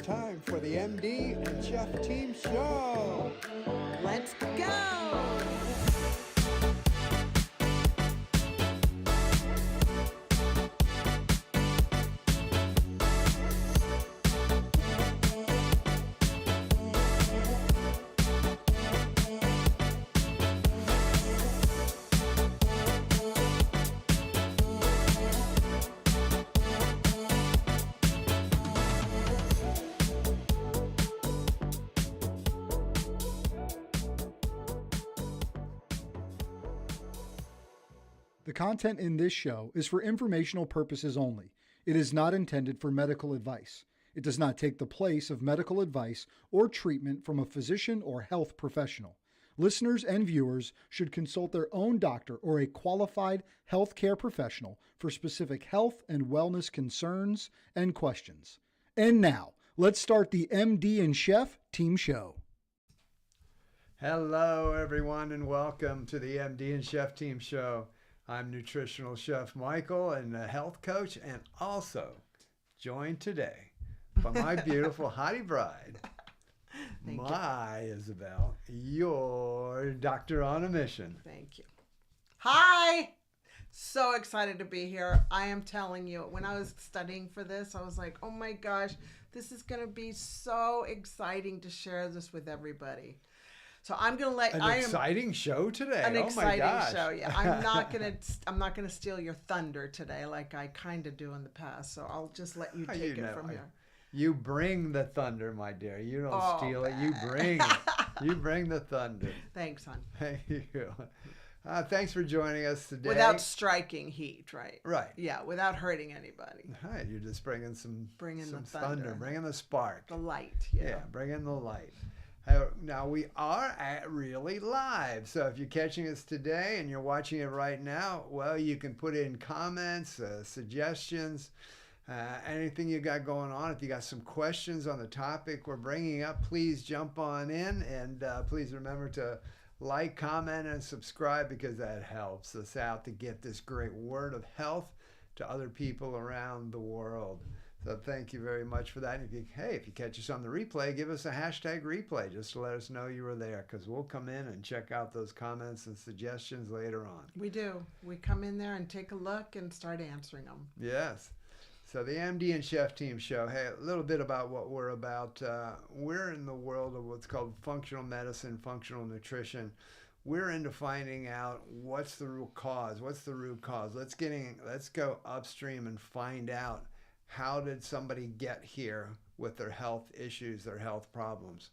It's time for the MD and Chef Team Show. Let's go! The content in this show is for informational purposes only. It is not intended for medical advice. It does not take the place of medical advice or treatment from a physician or health professional. Listeners and viewers should consult their own doctor or a qualified healthcare professional for specific health and wellness concerns and questions. And now, let's start the MD and Chef Team Show. Hello, everyone, and welcome to the MD and Chef Team Show. I'm Nutritional Chef Michael and a health coach, and also joined today by my beautiful hottie bride, my Isabel, your doctor on a mission. Thank you. Hi! So excited to be here. I am telling you, when I was studying for this, I was like, oh my gosh, this is going to be so exciting to share this with everybody. So I'm gonna let an exciting show today. An exciting my gosh. show. Yeah, I'm not gonna steal your thunder today, like I kind of do in the past. So I'll just let you take it from here. You bring the thunder, my dear. You don't steal it. You bring it. You bring the thunder. Thanks, hon. Thank you. Thanks for joining us today. Without striking heat, right? Right. Yeah, without hurting anybody. Right. You're just bringing some the thunder, bringing the spark. The light. Yeah, bringing the light. Now we are really live, so if you're catching us today and you're watching it right now, well, you can put in comments, suggestions, anything you got going on. If you got some questions on the topic we're bringing up, please jump on in, and please remember to like, comment, and subscribe, because that helps us out to get this great word of health to other people around the world. So thank you very much for that. And if you catch us on the replay, give us a hashtag replay just to let us know you were there, because we'll come in and check out those comments and suggestions later on. We do. We come in there and take a look and start answering them. Yes. So the MD and Chef Team Show, hey, a little bit about what we're about. We're in the world of what's called functional medicine, functional nutrition. We're into finding out what's the root cause. What's the root cause? Let's go upstream and find out, how did somebody get here with their health issues, their health problems?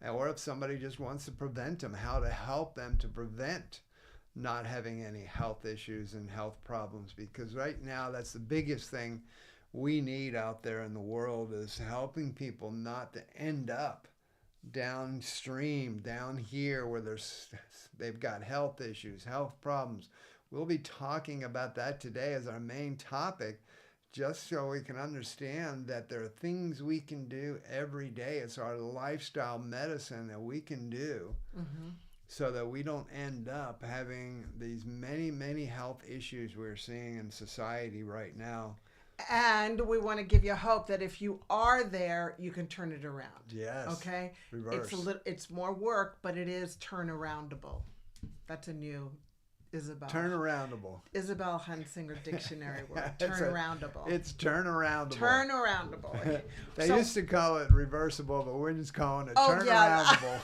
Or if somebody just wants to prevent them, how to help them to prevent not having any health issues and health problems. Because right now, that's the biggest thing we need out there in the world, is helping people not to end up downstream, down here, where they've got health issues, health problems. We'll be talking about that today as our main topic, just so we can understand that there are things we can do every day. It's our lifestyle medicine that we can do, so that we don't end up having these many, many health issues we're seeing in society right now. And we want to give you hope that if you are there, you can turn it around. Yes. Okay? Reverse. It's more work, but it is turnaroundable. That's a new Isabel. Turnaroundable. Isabel Hunsinger dictionary word. Turnaroundable. It's turnaroundable. Turnaroundable. Okay. They used to call it reversible, but we're just calling it turnaroundable.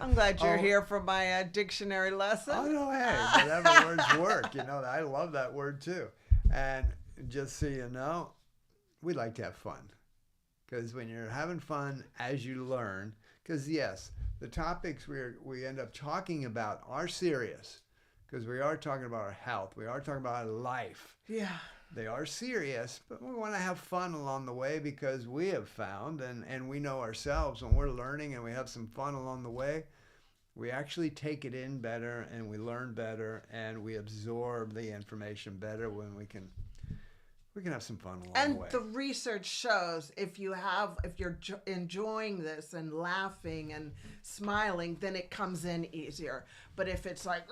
I'm glad you're here for my dictionary lesson. Oh, no, hey, whatever words work. I love that word too. And just so you know, we like to have fun. Because when you're having fun as you learn, because yes, the topics we end up talking about are serious, because we are talking about our health. We are talking about our life. Yeah. They are serious, but we want to have fun along the way, because we have found, and we know ourselves, when we're learning and we have some fun along the way, we actually take it in better, and we learn better, and we absorb the information better when we can have some fun along the way. And the research shows if you're enjoying this and laughing and smiling, then it comes in easier. But if it's like,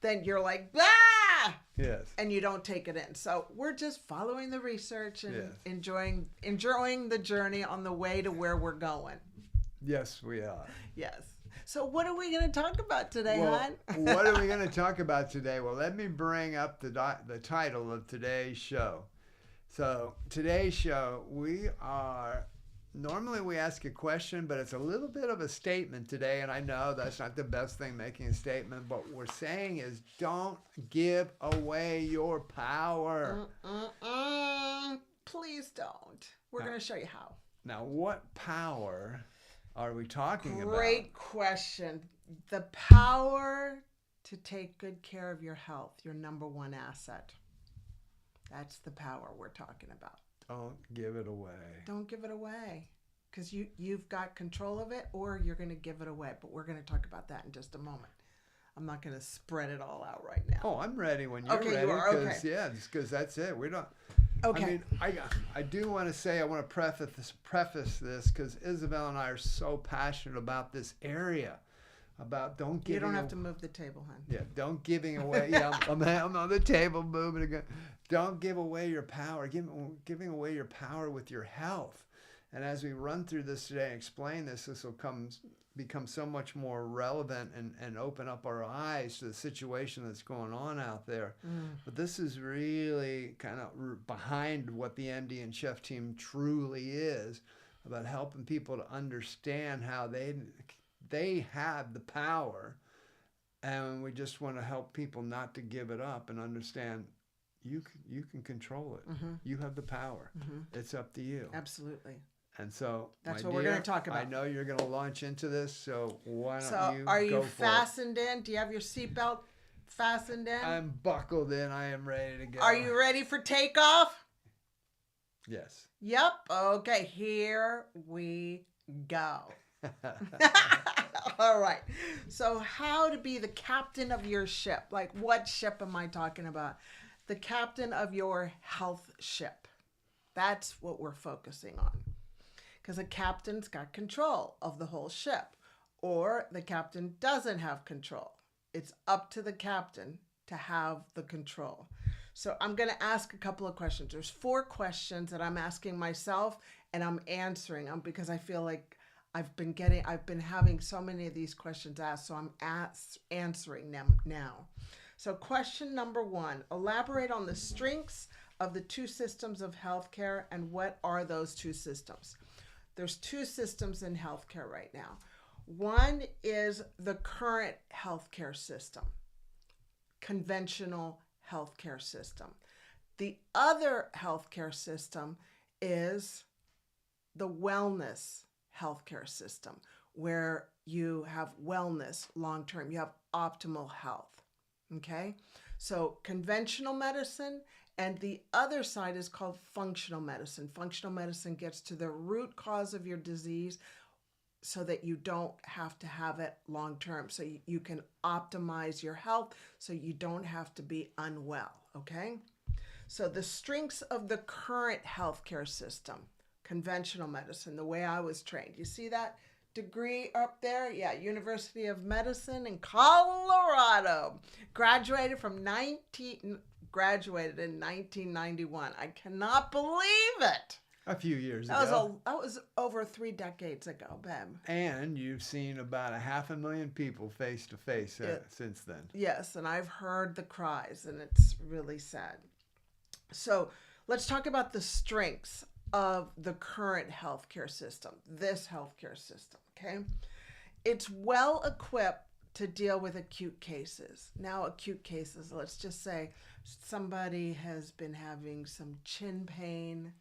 then you're like, ah! Yes. and you don't take it in. So we're just following the research and Yes. enjoying the journey on the way to where we're going. Yes, we are. Yes. So what are we going to talk about today, Well, hon? what are we going to talk about today? Well, let me bring up the title of today's show. So today's show, normally we ask a question, but it's a little bit of a statement today. And I know that's not the best thing, making a statement. But what we're saying is don't give away your power. Please don't. We're going to show you how. Now, what power are we talking about? Great question. The power to take good care of your health, your number one asset. That's the power we're talking about. Don't give it away. Don't give it away, because you've got control of it, or you're going to give it away. But we're going to talk about that in just a moment. I'm not going to spread it all out right now. Oh, I'm ready when you're Okay, ready. you are? Okay. Yeah, just because that's it. We don't. Okay. I mean, I do want to say, I want to preface this because Isabel and I are so passionate about this area, about don't give. You don't have to move the table, hon. Yeah, don't giving away. Yeah, I'm on the table moving again. Don't give away your power. Giving away your power with your health. And as we run through this today and explain this, this will become so much more relevant and open up our eyes to the situation that's going on out there. But this is really kind of behind what the MD and Chef team truly is, about helping people to understand how they have the power. And we just want to help people not to give it up and understand you can control it. You have the power. It's up to you. Absolutely. And so that's my what we're dear, going to talk about. I know you're going to launch into this, so why don't you are you go for fastened in? Do you have your seatbelt fastened in? I'm buckled in. I am ready to go. Are you ready for takeoff? Yes. Yep. Okay, here we go. All right. So how to be the captain of your ship. Like, what ship am I talking about? The captain of your health ship. That's what we're focusing on. Because a captain's got control of the whole ship, or the captain doesn't have control. It's up to the captain to have the control. So I'm going to ask a couple of questions. There's 4 questions that I'm asking myself, and I'm answering them because I feel like I've been having so many of these questions asked, so I'm answering them now. So question number 1, elaborate on the strengths of the 2 systems of healthcare, and what are those 2 systems? There's 2 systems in healthcare right now. One is the current healthcare system, conventional healthcare system. The other healthcare system is the wellness healthcare system, where you have wellness long-term, you have optimal health. Okay? So conventional medicine, and the other side is called functional medicine. Functional medicine gets to the root cause of your disease so that you don't have to have it long term. So you can optimize your health so you don't have to be unwell, okay? So the strengths of the current healthcare system, conventional medicine, the way I was trained. You see that degree up there? Yeah, University of Medicine in Colorado. Graduated in 1991. I cannot believe it. A few years ago. That was over 3 decades ago, babe. And you've seen about 500,000 people face to face since then. Yes, and I've heard the cries, and it's really sad. So let's talk about the strengths of the current healthcare system, this healthcare system, okay? It's well equipped to deal with acute cases. Now, acute cases, let's just say somebody has been having some chin pain,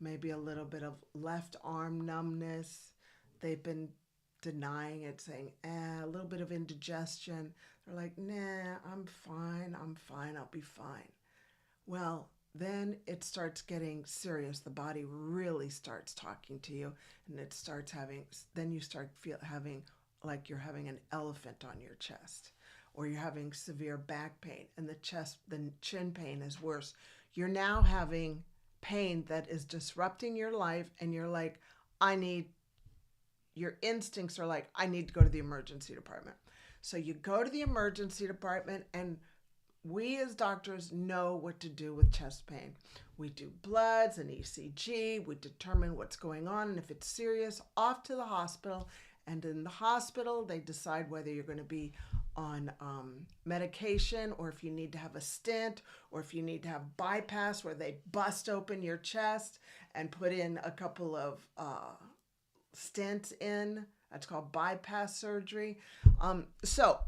maybe a little bit of left arm numbness. They've been denying it, saying, a little bit of indigestion. They're like, nah, I'm fine, I'll be fine. Well, then it starts getting serious. The body really starts talking to you, and it starts then you start having like you're having an elephant on your chest, or you're having severe back pain, and the chin pain is worse. You're now having pain that is disrupting your life, and you're like, your instincts are like, I need to go to the emergency department. So you go to the emergency department, and we as doctors know what to do with chest pain. We do bloods and ECG. We determine what's going on. And if it's serious, off to the hospital. And in the hospital, they decide whether you're going to be on medication, or if you need to have a stent, or if you need to have bypass where they bust open your chest and put in a couple of stents in. That's called bypass surgery. So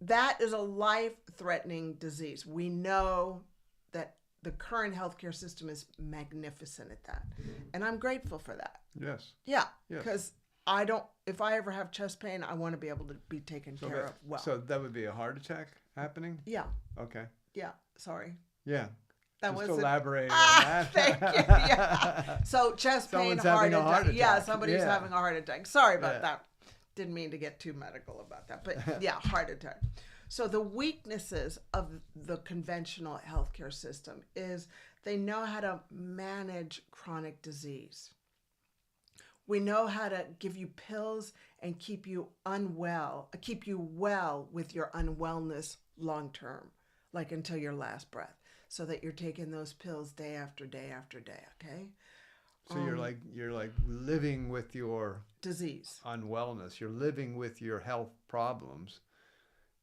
that is a life-threatening disease. We know that the current healthcare system is magnificent at that. And I'm grateful for that. Yes. Yeah, because if I ever have chest pain, I want to be able to be taken care of well. So that would be a heart attack happening? Yeah. Okay. Yeah, sorry. Yeah. That Just was elaborate on that. Thank you. Yeah. So chest pain, Someone's having a heart attack. Yeah, somebody's Yeah. having a heart attack. Sorry about that. Didn't mean to get too medical about that, but yeah, heart attack. So the weaknesses of the conventional healthcare system is they know how to manage chronic disease. We know how to give you pills and keep you well with your unwellness long term, like until your last breath, so that you're taking those pills day after day after day, okay? So you're like living with your disease, unwellness. You're living with your health problems,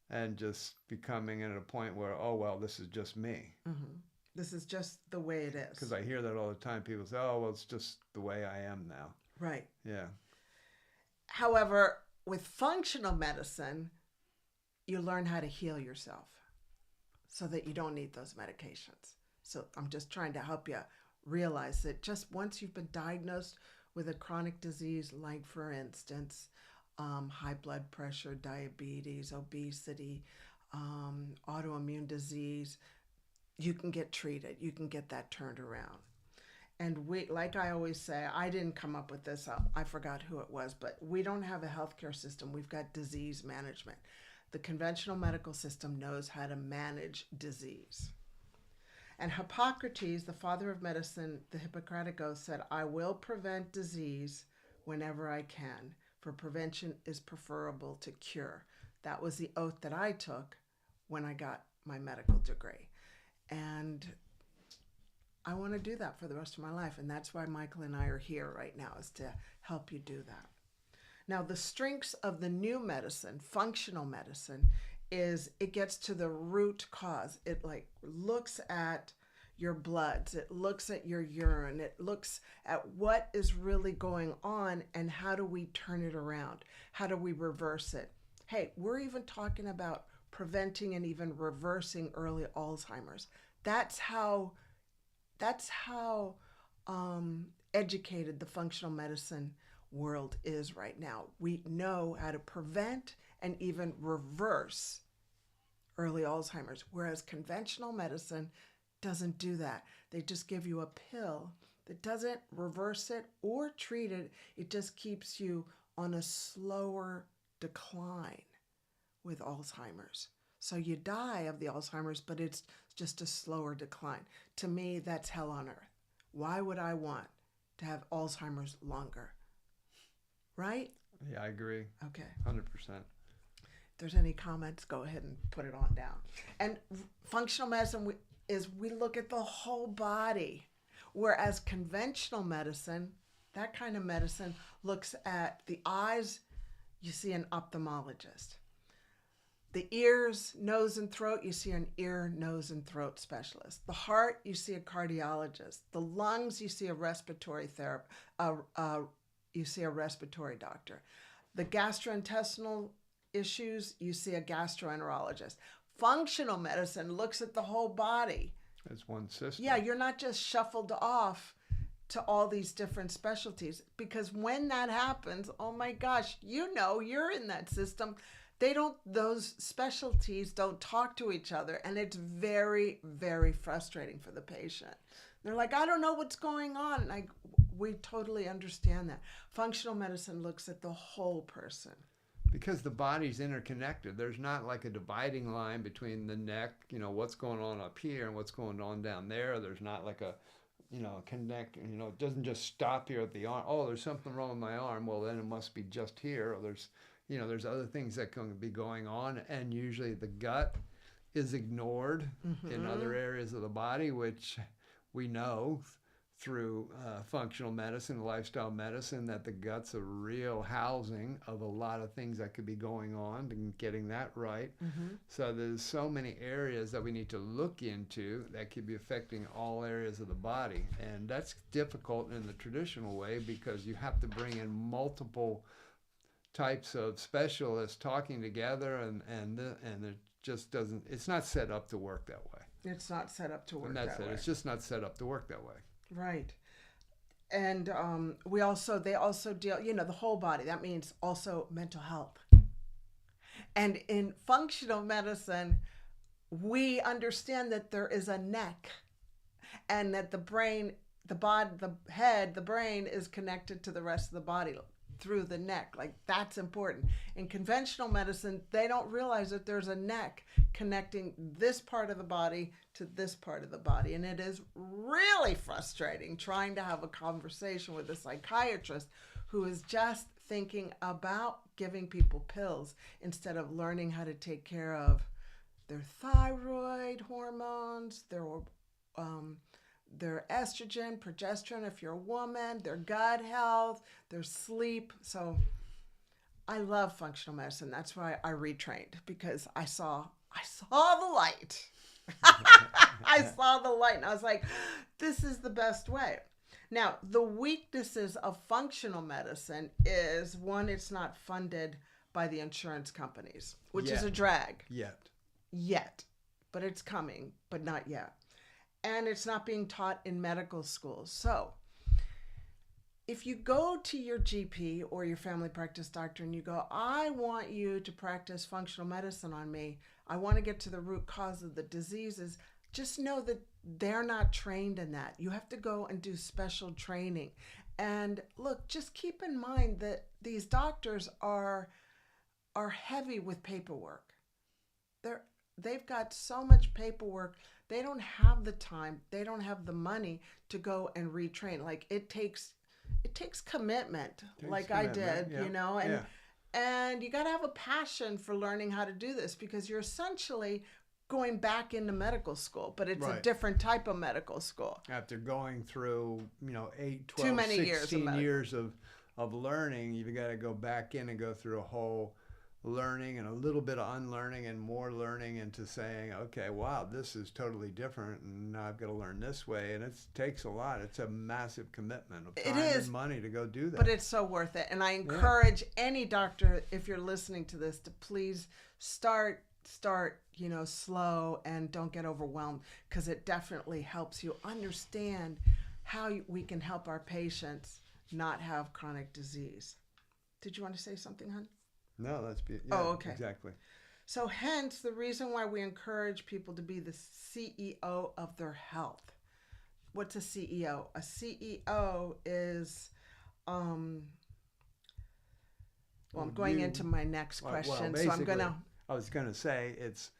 and just becoming at a point where, oh well, this is just me. Mm-hmm. This is just the way it is. Because I hear that all the time. People say, oh well, it's just the way I am now. Right. Yeah. However, with functional medicine, you learn how to heal yourself so that you don't need those medications. So I'm just trying to help you realize that just once you've been diagnosed with a chronic disease, like for instance, high blood pressure, diabetes, obesity, autoimmune disease, you can get treated. You can get that turned around. And we, like I always say, I didn't come up with this. I forgot who it was, but we don't have a healthcare system. We've got disease management. The conventional medical system knows how to manage disease. And Hippocrates, the father of medicine, the Hippocratic Oath, said, I will prevent disease whenever I can, for prevention is preferable to cure. That was the oath that I took when I got my medical degree. And I want to do that for the rest of my life. And that's why Michael and I are here right now, is to help you do that. Now, the strengths of the new medicine, functional medicine, is it gets to the root cause. It looks at your bloods. It looks at your urine. It looks at what is really going on and how do we turn it around? How do we reverse it? Hey, we're even talking about preventing and even reversing early Alzheimer's. That's how educated the functional medicine world is right now. We know how to prevent and even reverse early Alzheimer's, whereas conventional medicine doesn't do that. They just give you a pill that doesn't reverse it or treat it. It just keeps you on a slower decline with Alzheimer's. So you die of the Alzheimer's, but it's just a slower decline. To me, that's hell on earth. Why would I want to have Alzheimer's longer? Right? Yeah, I agree. Okay. 100%. If there's any comments, go ahead and put it on down. And functional medicine we look at the whole body, whereas conventional medicine, that kind of medicine looks at the eyes. You see an ophthalmologist. The ears, nose, and throat, you see an ear, nose, and throat specialist. The heart, you see a cardiologist. The lungs, you see a respiratory therapist. You see a respiratory doctor. The gastrointestinal issues, you see a gastroenterologist. Functional medicine looks at the whole body. It's one system. Yeah, you're not just shuffled off to all these different specialties, because when that happens, oh my gosh, you're in that system. Those specialties don't talk to each other, and it's very, very frustrating for the patient. They're like, I don't know what's going on. And we totally understand that. Functional medicine looks at the whole person. Because the body's interconnected. There's not like a dividing line between the neck, what's going on up here and what's going on down there. There's not like a, connect, it doesn't just stop here at the arm. Oh, there's something wrong with my arm. Well, then it must be just here. Or there's other things that can be going on. And usually the gut is ignored in other areas of the body, which we know through functional medicine, lifestyle medicine, that the gut's a real housing of a lot of things that could be going on and getting that right. So there's so many areas that we need to look into that could be affecting all areas of the body. And that's difficult in the traditional way because you have to bring in multiple types of specialists talking together, and it just doesn't, it's not set up to work that way. It's not set up to work And that that's it. way. It's just not set up to work that way. Right. And they also deal, the whole body. That means also mental health. And in functional medicine, we understand that there is a neck and that the brain, the body, the head, the brain is connected to the rest of the body through the neck. Like, that's important. In conventional medicine, they don't realize that there's a neck connecting this part of the body to this part of the body. And it is really frustrating trying to have a conversation with a psychiatrist who is just thinking about giving people pills instead of learning how to take care of their thyroid hormones, their estrogen, progesterone if you're a woman, their gut health, their sleep. So I love functional medicine. That's why I retrained, because I saw the light. I saw the light and I was like, this is the best way. Now, the weaknesses of functional medicine is, one, it's not funded by the insurance companies, which is a drag. Yet. But it's coming, but not yet. And it's not being taught in medical schools. So if you go to your GP or your family practice doctor and you go, I want you to practice functional medicine on me, I want to get to the root cause of the diseases, just know that they're not trained in that. You have to go and do special training. And look, just keep in mind that these doctors are heavy with paperwork. They've got so much paperwork. They don't have the time. They don't have the money to go and retrain. Like, it takes commitment, I did, and you got to have a passion for learning how to do this, because you're essentially going back into medical school, but it's a different type of medical school. After going through, 8, 12, Too many 16 years of learning, you've got to go back in and go through a whole learning and a little bit of unlearning and more learning into saying, okay, wow, this is totally different, and now I've got to learn this way. And it takes a lot. It's a massive commitment of time and money to go do that. But it's so worth it. And I encourage any doctor, if you're listening to this, to please start slow and don't get overwhelmed, because it definitely helps you understand how we can help our patients not have chronic disease. Did you want to say something, hon? No, that's okay. Exactly. So hence the reason why we encourage people to be the CEO of their health. What's a CEO? A CEO is, I'm going into my next question. So I'm going to... I was going to say, it's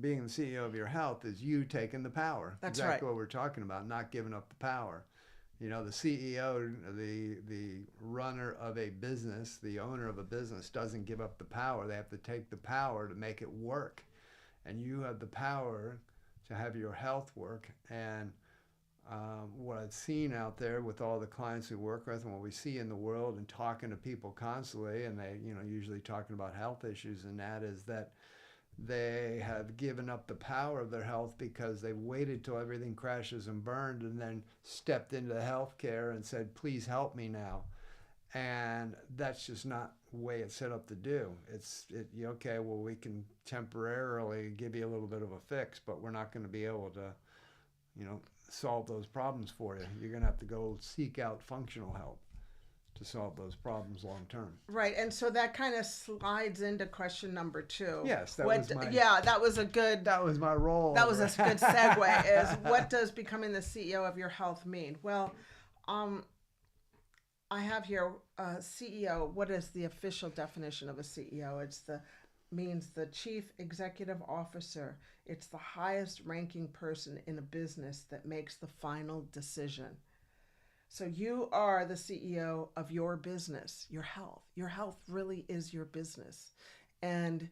being the CEO of your health is you taking the power. That's exactly what we're talking about, not giving up the power. The CEO, the runner of a business, the owner of a business doesn't give up the power. They have to take the power to make it work. And you have the power to have your health work. And what I've seen out there with all the clients we work with and what we see in the world and talking to people constantly, and they, usually talking about health issues, and that is that they have given up the power of their health because they waited till everything crashes and burned and then stepped into healthcare and said, please help me now. And that's just not the way it's set up to do. Okay, well, we can temporarily give you a little bit of a fix, but we're not going to be able to, solve those problems for you. You're going to have to go seek out functional help to solve those problems long term. Right, and so that kind of slides into question number 2. Yes, that was my role. That was a good segue. Is what does becoming the CEO of your health mean? Well, I have here CEO. What is the official definition of a CEO? Means the chief executive officer. It's the highest ranking person in a business that makes the final decision. So you are the CEO of your business, your health. Your health really is your business. And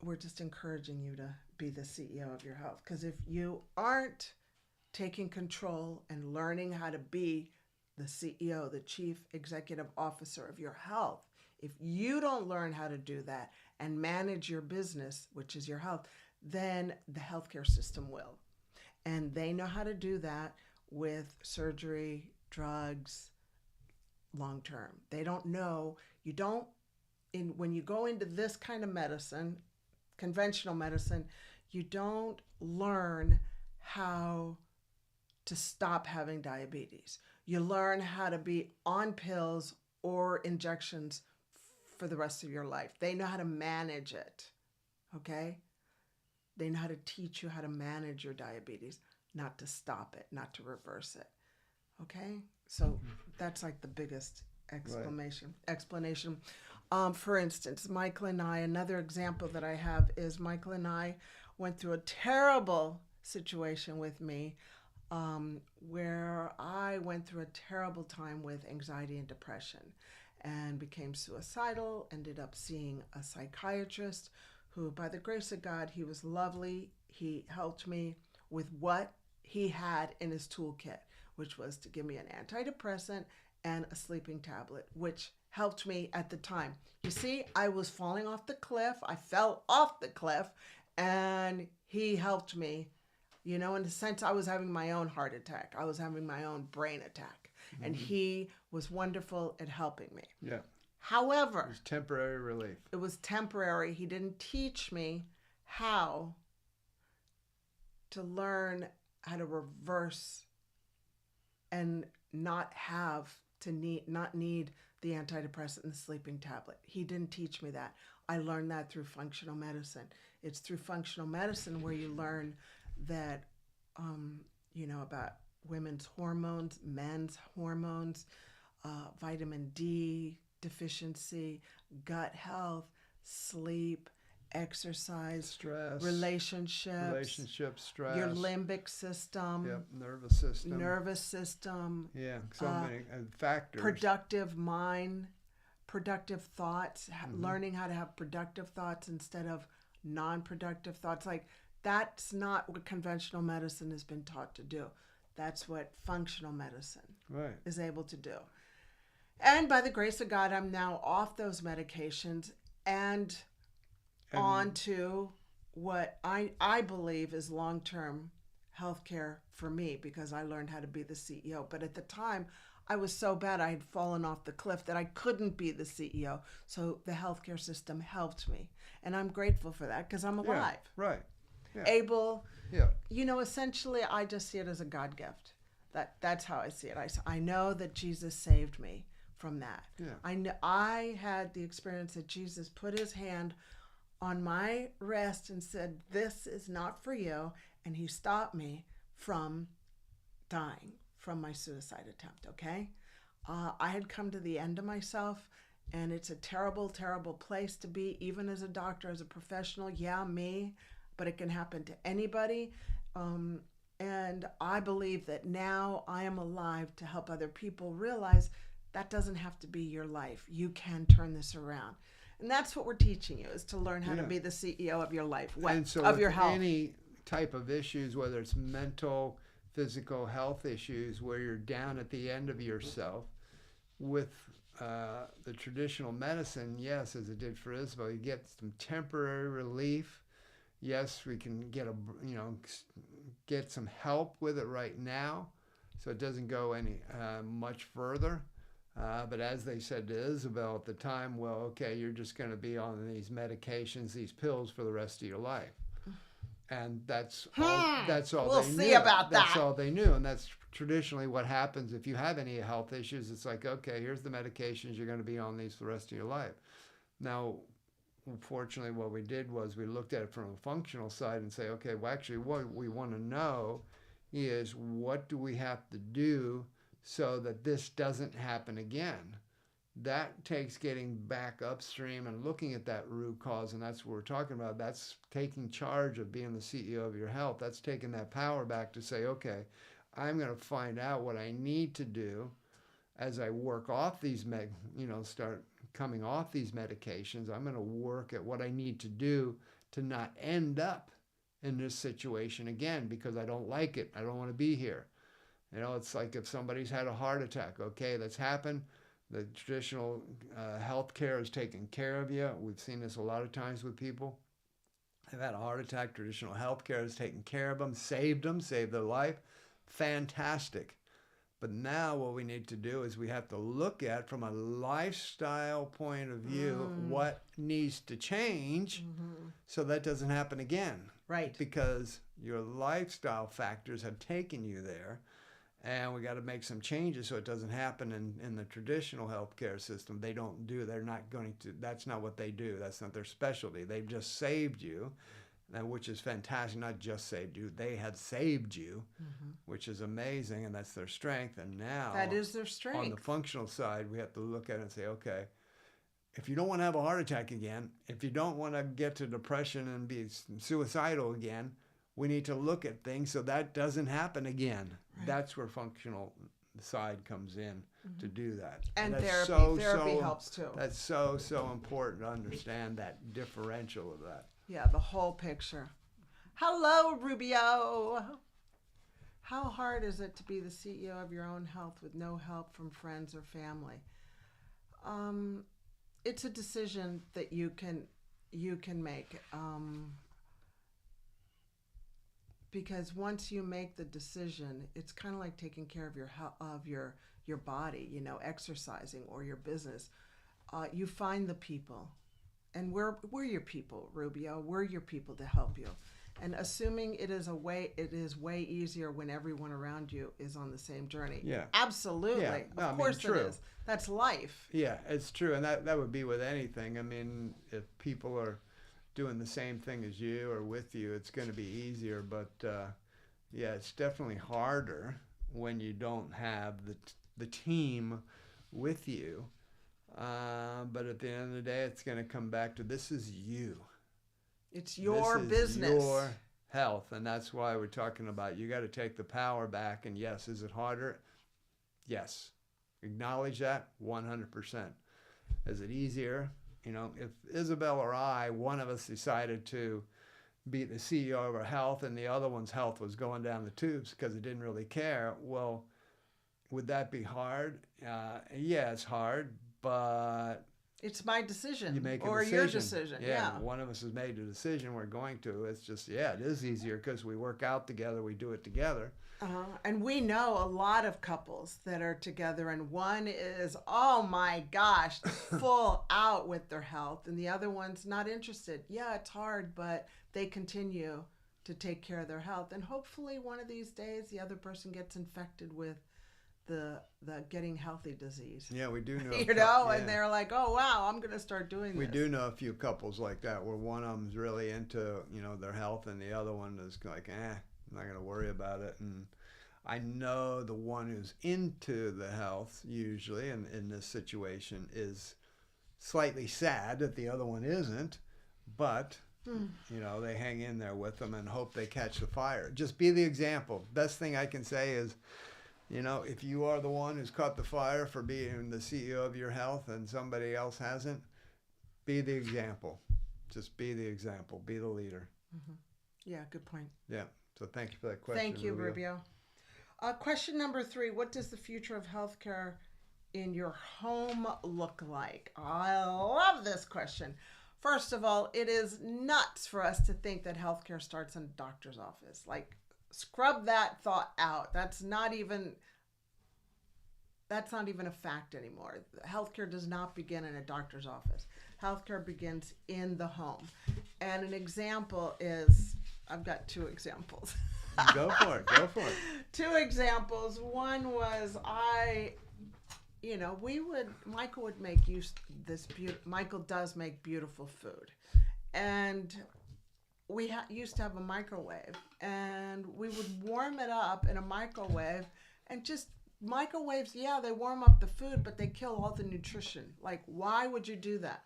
we're just encouraging you to be the CEO of your health. Because if you aren't taking control and learning how to be the CEO, the chief executive officer of your health, if you don't learn how to do that and manage your business, which is your health, then the healthcare system will. And they know how to do that with surgery, drugs, long term. They don't know. You don't, when you go into this kind of medicine, conventional medicine, you don't learn how to stop having diabetes. You learn how to be on pills or injections for the rest of your life. They know how to manage it, okay? They know how to teach you how to manage your diabetes, not to stop it, not to reverse it, okay? So that's like the biggest explanation. For instance, Michael and I, another example that I have is Michael and I went through a terrible situation with me where I went through a terrible time with anxiety and depression and became suicidal, ended up seeing a psychiatrist who, by the grace of God, he was lovely. He helped me with what he had in his toolkit, which was to give me an antidepressant and a sleeping tablet, which helped me at the time. You see, I was falling off the cliff. I fell off the cliff, and he helped me. You know, in a sense, I was having my own heart attack. I was having my own brain attack. Mm-hmm. And he was wonderful at helping me. Yeah. However, it was temporary relief. It was temporary. He didn't teach me how to learn how to reverse and not need the antidepressant and the sleeping tablet. He didn't teach me that. I learned that through functional medicine. It's through functional medicine where you learn that, about women's hormones, men's hormones, vitamin D deficiency, gut health, sleep, exercise, stress, relationships, stress, your limbic system, nervous system. Yeah, so many factors. Productive mind, productive thoughts, learning how to have productive thoughts instead of non-productive thoughts. Like, that's not what conventional medicine has been taught to do. That's what functional medicine is able to do. And by the grace of God, I'm now off those medications and on to what I believe is long-term healthcare for me, because I learned how to be the CEO. But at the time, I was so bad, I had fallen off the cliff that I couldn't be the CEO. So the healthcare system helped me. And I'm grateful for that because I'm alive. Yeah, right. Yeah. Able. Yeah. Essentially, I just see it as a God gift. That's how I see it. I know that Jesus saved me from that. Yeah. I had the experience that Jesus put his hand on my wrist and said, "This is not for you," and he stopped me from dying from my suicide attempt. Okay, I had come to the end of myself, and it's a terrible, terrible place to be, even as a doctor, as a professional. Yeah, me, but it can happen to anybody. And I believe that now I am alive to help other people realize that doesn't have to be your life. You can turn this around. And that's what we're teaching you, is to learn how to be the CEO of your life, of your health. Any type of issues, whether it's mental, physical health issues, where you're down at the end of yourself, with the traditional medicine, yes, as it did for Isabel, you get some temporary relief. Yes, we can get some help with it right now, so it doesn't go any much further. But as they said to Isabel at the time, well, okay, you're just going to be on these medications, these pills for the rest of your life. And that's all we'll they knew. We'll see about that. That's all they knew. And that's traditionally what happens if you have any health issues. It's like, okay, here's the medications. You're going to be on these for the rest of your life. Now, unfortunately, what we did was we looked at it from a functional side and say, okay, well, actually, what we want to know is, what do we have to do so that this doesn't happen again? That takes getting back upstream and looking at that root cause, and that's what we're talking about. That's taking charge of being the CEO of your health. That's taking that power back to say, okay, I'm going to find out what I need to do as I work off these start coming off these medications. I'm going to work at what I need to do to not end up in this situation again because I don't like it. I don't want to be here. You know, it's like if somebody's had a heart attack. Okay, that's happened. The traditional health care is taking care of you. We've seen this a lot of times with people. They've had a heart attack. Traditional health care has taken care of them, saved their life. Fantastic. But now what we need to do is we have to look at, from a lifestyle point of view, what needs to change so that doesn't happen again. Right. Because your lifestyle factors have taken you there. And we got to make some changes so it doesn't happen in the traditional healthcare system. They're not going to, that's not what they do. That's not their specialty. They've just saved you, which is fantastic. Not just saved you, they have saved you, which is amazing, and that's their strength. And now, that is their strength. On the functional side, we have to look at it and say, okay, if you don't want to have a heart attack again, if you don't want to get to depression and be suicidal again, we need to look at things so that doesn't happen again. Right. That's where functional side comes in to do that. And that's therapy helps too. That's so important to understand that differential of that. Yeah, the whole picture. Hello, Rubio. How hard is it to be the CEO of your own health with no help from friends or family? It's a decision that you can make. Because once you make the decision, it's kind of like taking care of your body, you know, exercising, or your business. You find the people, and we're your people, Rubio. We're your people to help you. And assuming it is way easier when everyone around you is on the same journey. Yeah, absolutely. Yeah. Of course, it is. That's life. Yeah, it's true, and that would be with anything. I mean, if people are doing the same thing as you or with you, it's going to be easier. But yeah, it's definitely harder when you don't have the team with you. But at the end of the day, it's going to come back to, this is you. It's your business. Your health. And that's why we're talking about, you got to take the power back. And yes, is it harder? Yes. Acknowledge that 100%. Is it easier? You know, if Isabel or one of us decided to be the CEO of our health and the other one's health was going down the tubes because it didn't really care, well, would that be hard? Yeah, it's hard, but it's my decision. You make a or decision. Your decision. Yeah. One of us has made a decision. We're going to. It's just, it is easier because we work out together. We do it together. And we know a lot of couples that are together, and one is, oh my gosh, full out with their health, and the other one's not interested. Yeah, it's hard, but they continue to take care of their health. And hopefully one of these days the other person gets infected with the getting healthy disease. Yeah, we do know. And they're like, oh wow, I'm going to start doing this. We do know a few couples like that where one of them's really into, their health, and the other one is like, I'm not going to worry about it. And I know the one who's into the health usually in this situation is slightly sad that the other one isn't, but they hang in there with them and hope they catch the fire. Just be the example. Best thing I can say is, if you are the one who's caught the fire for being the CEO of your health and somebody else hasn't, be the example. Just be the example. Be the leader. Mm-hmm. Yeah, good point. Yeah. So thank you for that question. Thank you, Rubio. Question number 3, what does the future of healthcare in your home look like? I love this question. First of all, it is nuts for us to think that healthcare starts in a doctor's office. Like, scrub that thought out. That's not even a fact anymore. Healthcare does not begin in a doctor's office. Healthcare begins in the home. And an example is, I've got 2 examples. Go for it. 2 examples. One was Michael would make Michael does make beautiful food. And we used to have a microwave, and we would warm it up in a microwave, and just microwaves, they warm up the food, but they kill all the nutrition. Like, why would you do that?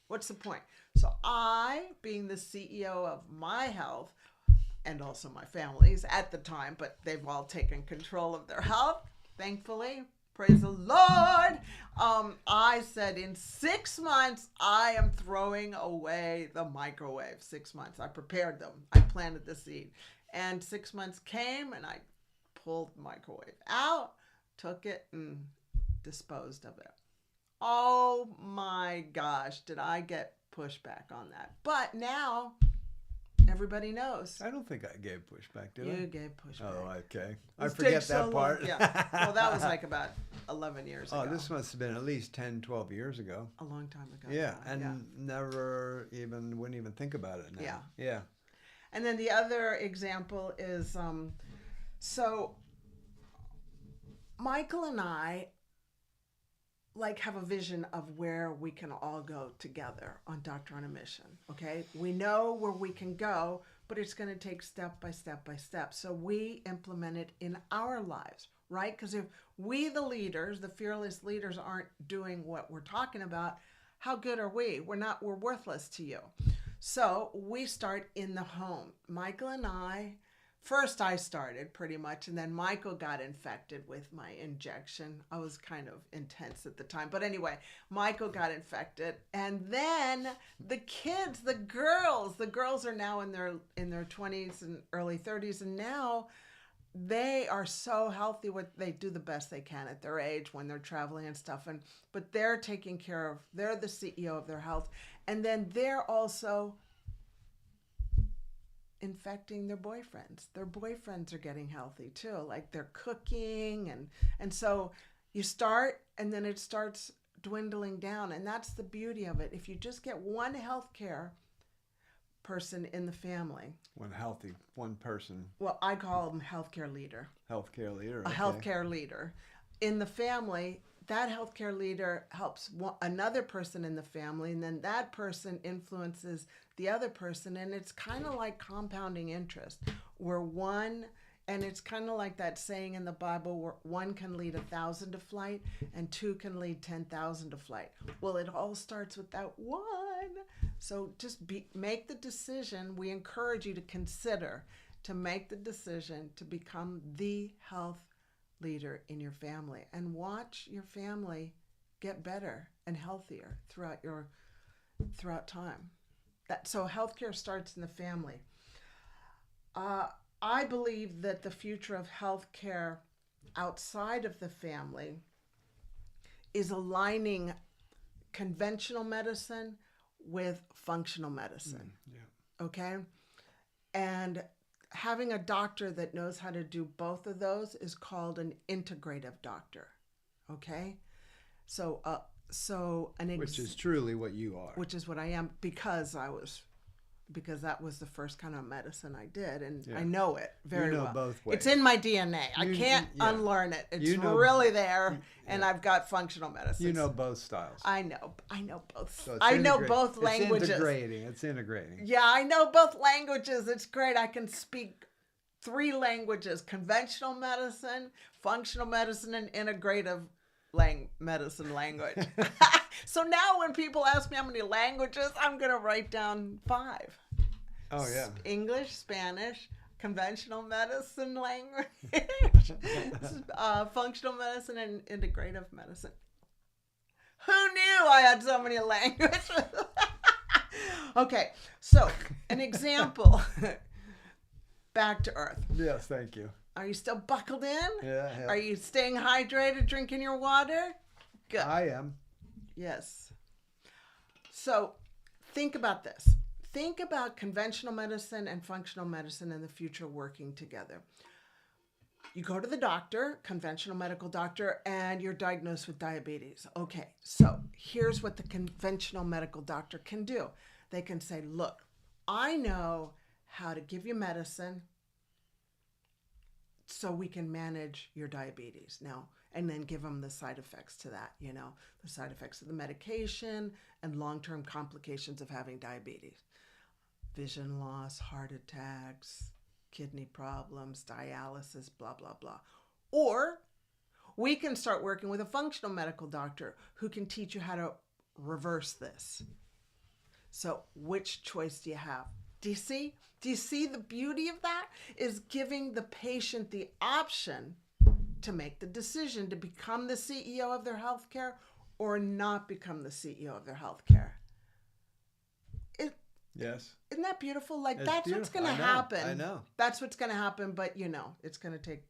What's the point? So I, being the CEO of my health, and also my family's at the time, but they've all taken control of their health, thankfully, Praise the Lord. I said in 6 months, I am throwing away the microwave. 6 months. I prepared them. I planted the seed. And 6 months came and I pulled the microwave out, took it, and disposed of it. Oh my gosh, did I get pushback on that. But now everybody knows. I don't think I gave pushback, did I? You gave pushback. Oh, okay. I forget that part. Yeah. Well, that was like about 11 years ago. Oh, this must have been at least 10, 12 years ago. A long time ago. Yeah, and wouldn't even think about it now. Yeah. Yeah. And then the other example is, so Michael and I have a vision of where we can all go together on Doctor on a Mission, okay? We know where we can go, but it's going to take step by step by step. So we implement it in our lives, right? Because if we, the leaders, the fearless leaders, aren't doing what we're talking about, how good are we? We're worthless to you. So we start in the home. Michael and I, first I started pretty much, and then Michael got infected with my injection. I was kind of intense at the time. But anyway, Michael got infected. And then the kids, the girls are now in their 20s and early 30s. And now they are so healthy. They do the best they can at their age when they're traveling and stuff. But they're taking care of, they're the CEO of their health. And then they're also infecting their boyfriends. Their boyfriends are getting healthy too. Like they're cooking and so you start and then it starts dwindling down. And that's the beauty of it. If you just get one healthcare person in the family. One person. Well, I call them healthcare leader. Healthcare leader. Okay. A healthcare leader in the family. That healthcare leader helps another person in the family, and then that person influences the other person, and it's kind of like compounding interest, where one, and it's kind of like that saying in the Bible where one can lead 1,000 to flight and two can lead 10,000 to flight. Well, it all starts with that one. So just make the decision. We encourage you to consider to make the decision to become the health leader in your family and watch your family get better and healthier throughout time. So healthcare starts in the family. I believe that the future of healthcare outside of the family is aligning conventional medicine with functional medicine. Yeah. Okay? And having a doctor that knows how to do both of those is called an integrative doctor. Okay? Which is truly what you are. Which is what I am because that was the first kind of medicine I did, and I know it very well. Both ways. It's in my DNA. I can't unlearn it. It's really there, and I've got functional medicine. You know both styles. I know both. So I know both languages. It's integrating. Yeah, I know both languages. It's great. I can speak 3 languages: conventional medicine, functional medicine, and integrative medicine language. So now when people ask me how many languages, I'm going to write down 5. Oh, yeah. English, Spanish, conventional medicine language, functional medicine, and integrative medicine. Who knew I had so many languages? Okay, so an example. Back to earth. Yes, thank you. Are you still buckled in? Yeah. Are you staying hydrated, drinking your water? Good. I am. Yes. So think about this. Think about conventional medicine and functional medicine in the future working together. You go to the doctor, conventional medical doctor, and you're diagnosed with diabetes. Okay, so here's what the conventional medical doctor can do. They can say, look, I know how to give you medicine so we can manage your diabetes now, and then give them the side effects to that, the side effects of the medication and long-term complications of having diabetes. Vision loss, heart attacks, kidney problems, dialysis, blah, blah, blah. Or we can start working with a functional medical doctor who can teach you how to reverse this. So which choice do you have? Do you see? Do you see the beauty of that? Is giving the patient the option to make the decision to become the CEO of their healthcare or not become the CEO of their healthcare. Yes. Isn't that beautiful? Like, It's that's beautiful. what's going to I know, happen. I know. That's what's going to happen, but it's going to take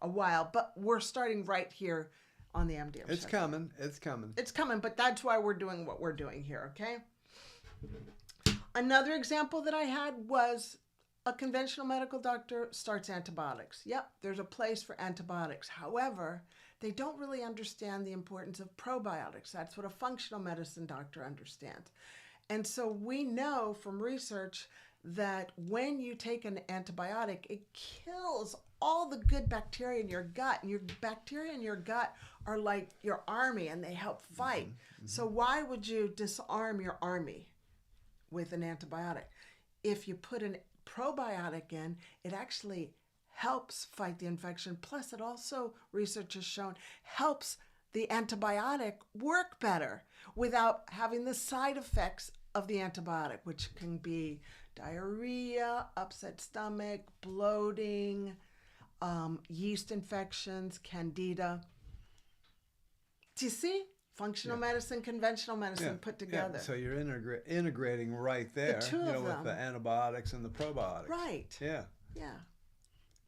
a while. But we're starting right here on the MDM It's show. coming. It's coming. It's coming, but that's why we're doing what we're doing here, okay? Another example that I had was a conventional medical doctor starts antibiotics. Yep, there's a place for antibiotics. However, they don't really understand the importance of probiotics. That's what a functional medicine doctor understands. And so we know from research that when you take an antibiotic, it kills all the good bacteria in your gut. And your bacteria in your gut are like your army, and they help fight. So why would you disarm your army with an antibiotic? If you put a probiotic in, it actually helps fight the infection. Plus, it also, research has shown, helps the antibiotic work better without having the side effects of the antibiotic, which can be diarrhea, upset stomach, bloating, yeast infections, candida. Do you see? Functional medicine, conventional medicine put together. Yeah. So you're integrating right there, two of with them. the antibiotics and the probiotics. Right. Yeah. Yeah.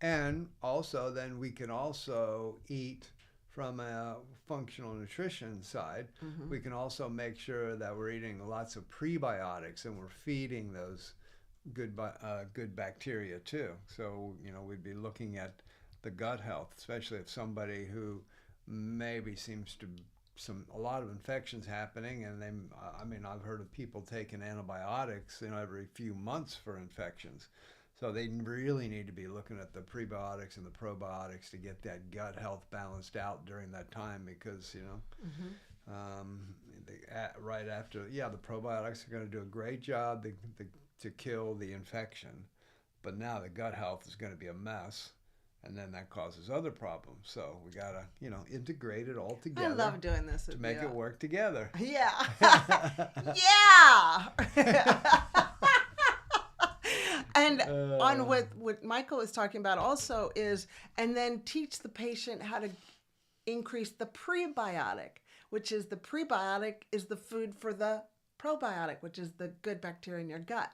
And also, then we can also eat from a functional nutrition side. We can also make sure that we're eating lots of prebiotics and we're feeding those good bacteria too. So, we'd be looking at the gut health, especially if somebody who maybe seems to a lot of infections happening, and I've heard of people taking antibiotics, every few months for infections. So they really need to be looking at the prebiotics and the probiotics to get that gut health balanced out during that time, because right after, the probiotics are going to do a great job to kill the infection, but now the gut health is going to be a mess. And then that causes other problems. So we got to, integrate it all together. I love doing this to make it work together. Yeah. Yeah. And on what Michael was talking about also is, and then teach the patient how to increase the prebiotic, which is the prebiotic is the food for the probiotic, which is the good bacteria in your gut.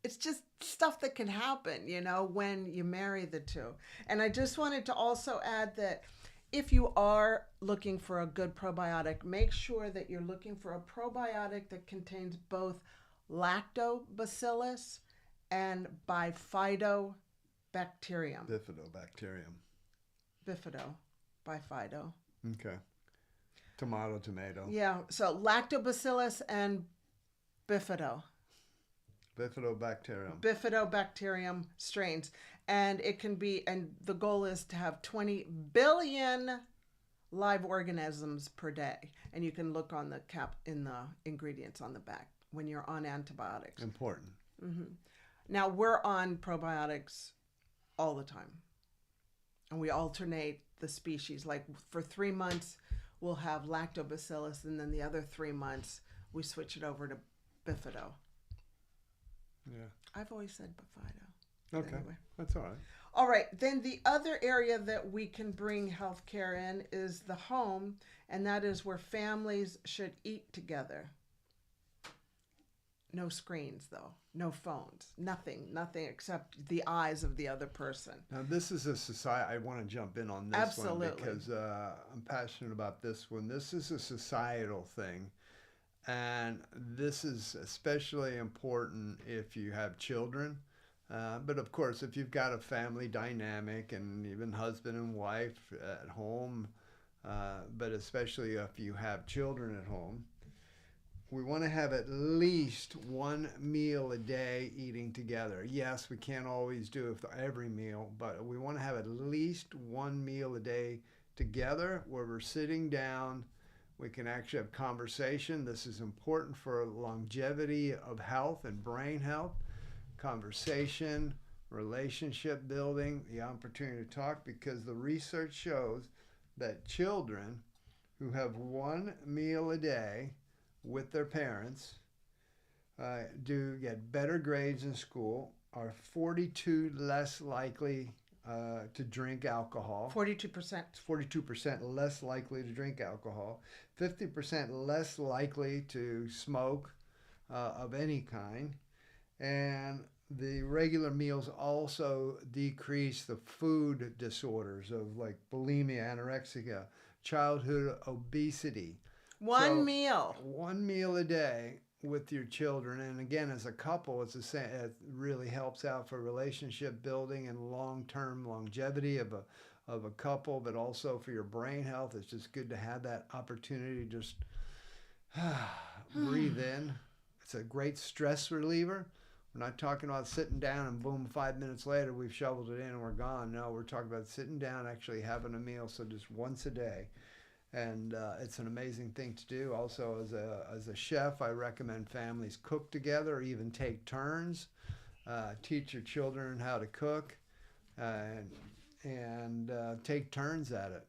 It's just stuff that can happen, when you marry the two. And I just wanted to also add that if you are looking for a good probiotic, make sure that you're looking for a probiotic that contains both lactobacillus and bifidobacterium. Bifidobacterium. Bifidobacterium. Okay. Tomato. Yeah, so lactobacillus and Bifidobacterium strains. And it can be, and the goal is to have 20 billion live organisms per day. And you can look on the cap in the ingredients on the back when you're on antibiotics. Important. Now, we're on probiotics all the time. And we alternate the species. Like for 3 months, we'll have lactobacillus, and then the other 3 months, we switch it over to bifido. Yeah. I've always said bifido. Okay. Anyway. That's all right. All right. Then the other area that we can bring healthcare in is the home, and that is where families should eat together. No screens, though. No phones. Nothing except the eyes of the other person. Now, this is a society. I want to jump in on this Absolutely. one because I'm passionate about this one. This is a societal thing. And this is especially important if you have children. But of course, if you've got a family dynamic and even husband and wife at home, but especially if you have children at home, we want to have at least one meal a day eating together. Yes, we can't always do it every meal, but we want to have at least one meal a day together where we're sitting down. We can actually have conversation. This is important for longevity of health and brain health. Conversation, relationship building, the opportunity to talk, because the research shows that children who have one meal a day with their parents do get better grades in school, are 42% less likely to drink alcohol. 42%. 42% less likely to drink alcohol. 50% less likely to smoke of any kind. And the regular meals also decrease the food disorders of like bulimia, anorexia, childhood obesity. One meal. One meal a day with your children. And again, as a couple, it's the same. It really helps out for relationship building and long-term longevity of a couple, but also for your brain health. It's just good to have that opportunity to just breathe in. It's a great stress reliever. We're not talking about sitting down and boom, 5 minutes later, we've shoveled it in and we're gone. No, we're talking about sitting down, actually having a meal. So just once a day. And it's an amazing thing to do. Also, as a chef, I recommend families cook together or even take turns. Teach your children how to cook and take turns at it.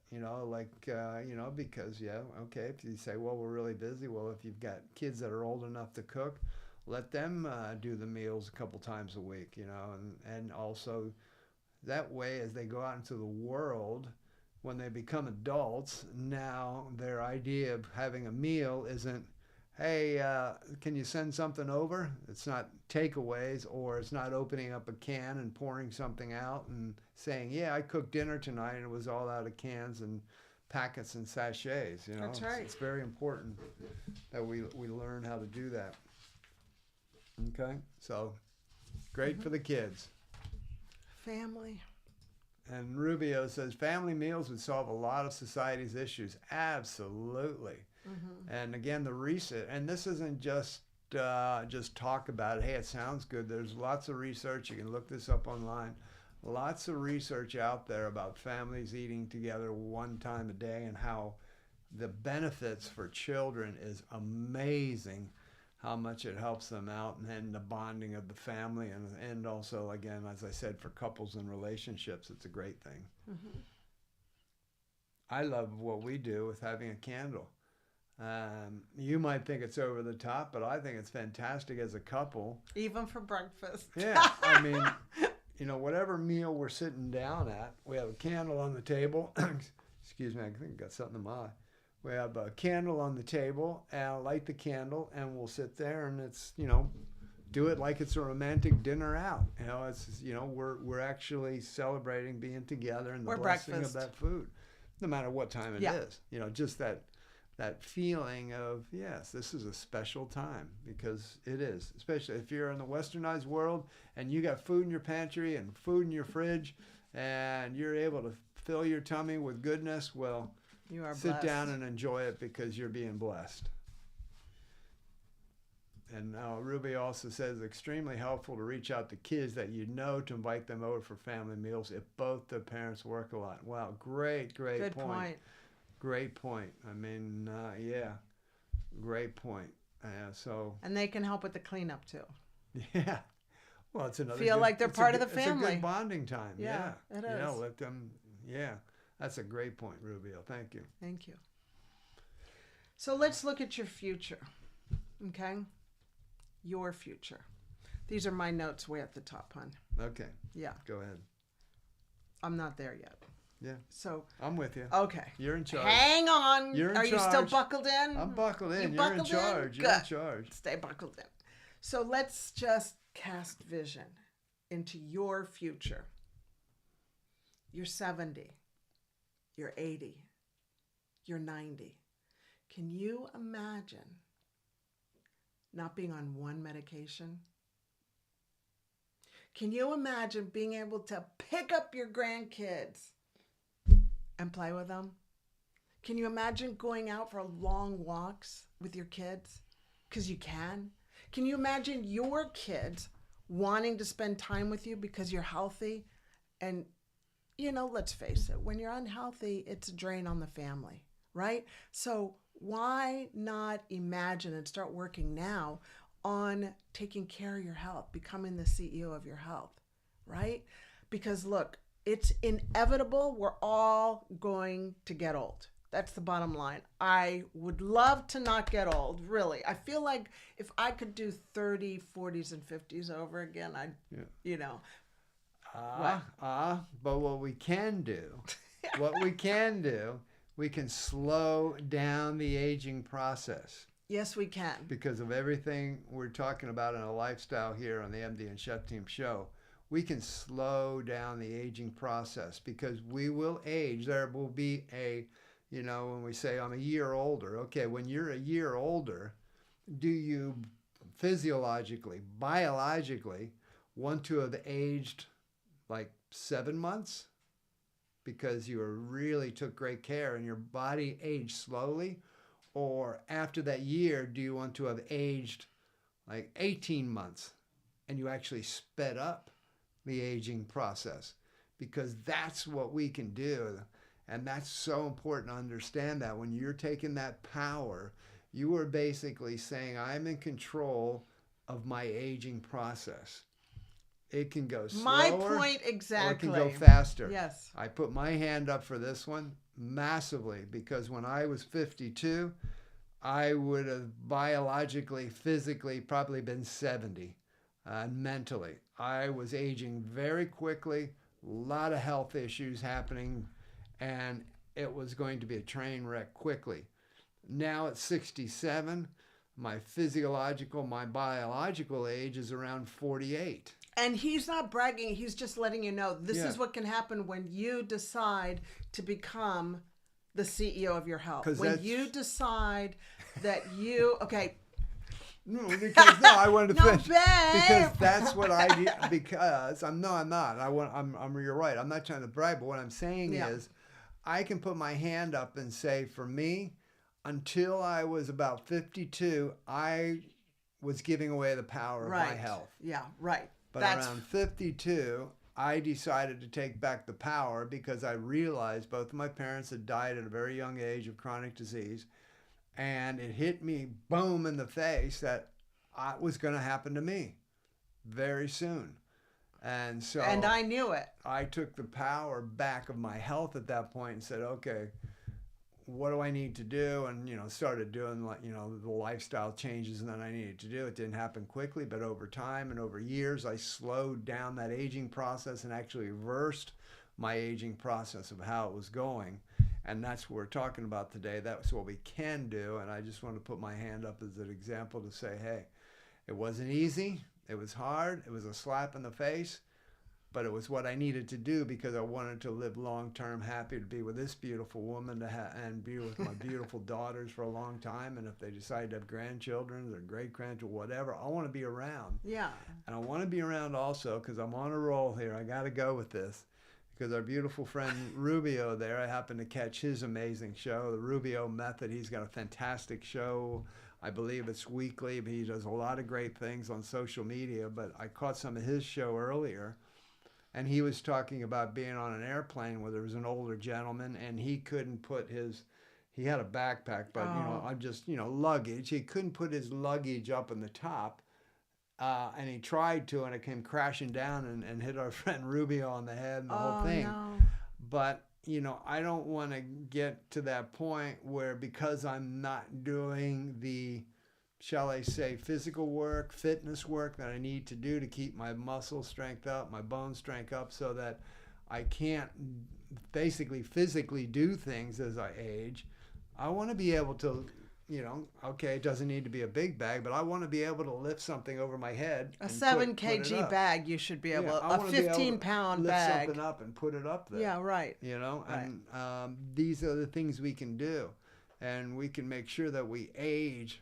Because, if you say, well, we're really busy. Well, if you've got kids that are old enough to cook, let them do the meals a couple times a week, and also that way as they go out into the world, when they become adults, now their idea of having a meal isn't, hey, can you send something over? It's not takeaways, or it's not opening up a can and pouring something out and saying, yeah, I cooked dinner tonight and it was all out of cans and packets and sachets. That's right. It's very important that we learn how to do that. Okay, so great for the kids. Family. And Rubio says family meals would solve a lot of society's issues. Absolutely. Mm-hmm. And again, the research, and this isn't just talk about it. Hey, it sounds good. There's lots of research. You can look this up online. Lots of research out there about families eating together one time a day and how the benefits for children is amazing. How much it helps them out, and then the bonding of the family, and also, again, as I said, for couples and relationships, it's a great thing. Mm-hmm. I love what we do with having a candle. You might think it's over the top, but I think it's fantastic as a couple. Even for breakfast. Yeah, I mean, whatever meal we're sitting down at, we have a candle on the table. Excuse me, I think I got something in my eye. We have a candle on the table, and I'll light the candle, and we'll sit there, and it's, do it like it's a romantic dinner out. It's, we're actually celebrating being together and the blessing of that food, no matter what time it is. Just that feeling of, yes, this is a special time, because it is, especially if you're in the westernized world and you got food in your pantry and food in your fridge, and you're able to fill your tummy with goodness. Well, you are sit blessed. down and enjoy it because you're being blessed. And Ruby also says extremely helpful to reach out to kids that to invite them over for family meals if both the parents work a lot. Wow, great Good point. Great point. I mean, great point. And they can help with the cleanup too. Yeah. Well, it's another. Feel like they're part of the family. It's a good bonding time. Yeah, it is. Let them. Yeah. That's a great point, Rubio. Thank you. Thank you. So let's look at your future, okay? Your future. These are my notes way at the top, hon. Okay. Yeah. Go ahead. I'm not there yet. Yeah. So. I'm with you. Okay. You're in charge. Hang on. You're in charge. Are you still buckled in? I'm buckled in. You're in charge. You're in charge. Stay buckled in. So let's just cast vision into your future. You're 70. You're 80. You're 90. Can you imagine not being on one medication? Can you imagine being able to pick up your grandkids and play with them? Can you imagine going out for long walks with your kids? Because you can. Can you imagine your kids wanting to spend time with you because you're healthy? And let's face it, when you're unhealthy, it's a drain on the family, right? So why not imagine and start working now on taking care of your health, becoming the CEO of your health, right? Because look, it's inevitable. We're all going to get old. That's the bottom line. I would love to not get old, really. I feel like if I could do 30s, 40s, and 50s over again, But what we can do, we can slow down the aging process. Yes, we can. Because of everything we're talking about in a lifestyle here on the MD and Chef Team show, we can slow down the aging process because we will age. There will be when we say I'm a year older, okay, when you're a year older, do you physiologically, biologically want to have aged like 7 months because you really took great care and your body aged slowly? Or after that year, do you want to have aged like 18 months and you actually sped up the aging process? Because that's what we can do. And that's so important to understand that when you're taking that power, you are basically saying, I'm in control of my aging process. It can go slower. My point exactly. Or it can go faster. Yes. I put my hand up for this one massively because when I was 52, I would have biologically, physically probably been 70. Mentally, I was aging very quickly, a lot of health issues happening, and it was going to be a train wreck quickly. Now at 67, my physiological, my biological age is around 48. And he's not bragging. He's just letting you know this is what can happen when you decide to become the CEO of your health. When you decide that you, okay. No, because I wanted to finish. Babe. Because that's what I do. Because I'm not. You're right. I'm not trying to brag, but what I'm saying is, I can put my hand up and say, for me, until I was about 52, I was giving away the power of my health. Yeah, right. But around 52, I decided to take back the power because I realized both of my parents had died at a very young age of chronic disease. And it hit me, boom, in the face that it was going to happen to me very soon. And so... And I knew it. I took the power back of my health at that point and said, okay, what do I need to do? And, started doing, the lifestyle changes that I needed to do. It didn't happen quickly, but over time and over years, I slowed down that aging process and actually reversed my aging process of how it was going. And that's what we're talking about today. That's what we can do. And I just want to put my hand up as an example to say, hey, it wasn't easy. It was hard. It was a slap in the face. But it was what I needed to do because I wanted to live long-term, happy to be with this beautiful woman and be with my beautiful daughters for a long time. And if they decide to have grandchildren or great-grandchildren, whatever, I want to be around. Yeah. And I want to be around also because I'm on a roll here. I got to go with this. Because our beautiful friend Rubio there, I happened to catch his amazing show, the Rubio Method. He's got a fantastic show. I believe it's weekly. He does a lot of great things on social media. But I caught some of his show earlier. And he was talking about being on an airplane where there was an older gentleman and he couldn't put he had a backpack, but, luggage. He couldn't put his luggage up in the top. And he tried to, and it came crashing down and hit our friend Rubio on the head and the whole thing. No. But, I don't want to get to that point where because I'm not doing the, shall I say, physical work, fitness work that I need to do to keep my muscle strength up, my bone strength up so that I can't basically physically do things as I age. I want to be able to... okay, it doesn't need to be a big bag, but I want to be able to lift something over my head. A 7 kg bag, you should be able a 15-pound bag. Lift something up and put it up there. Yeah, right. And these are the things we can do. And we can make sure that we age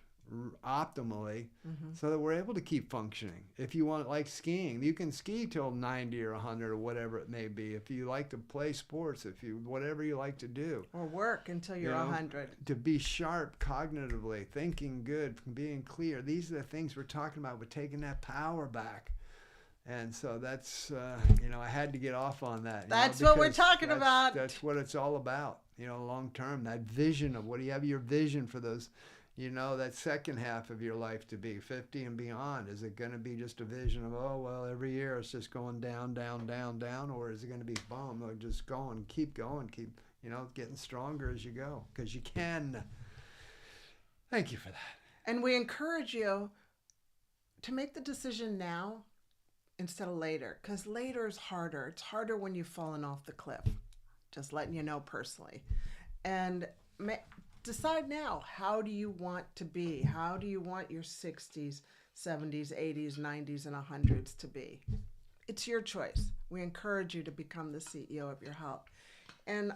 optimally so that we're able to keep functioning. If you want, like skiing, you can ski till 90 or 100 or whatever it may be. If you like to play sports, whatever you like to do. Or work until you're 100. To be sharp cognitively, thinking good, being clear. These are the things we're talking about with taking that power back. And so that's, I had to get off on that. That's what we're talking about. That's what it's all about, long term, that vision of what do you have your vision for those, that second half of your life to be 50 and beyond. Is it going to be just a vision of, oh, well, every year it's just going down, down, down, down? Or is it going to be, boom, just keep getting stronger as you go? Because you can. Thank you for that. And we encourage you to make the decision now instead of later, because later is harder. It's harder when you've fallen off the cliff. Just letting you know personally. And decide now, how do you want to be? How do you want your 60s, 70s, 80s, 90s, and 100s to be? It's your choice. We encourage you to become the CEO of your health. And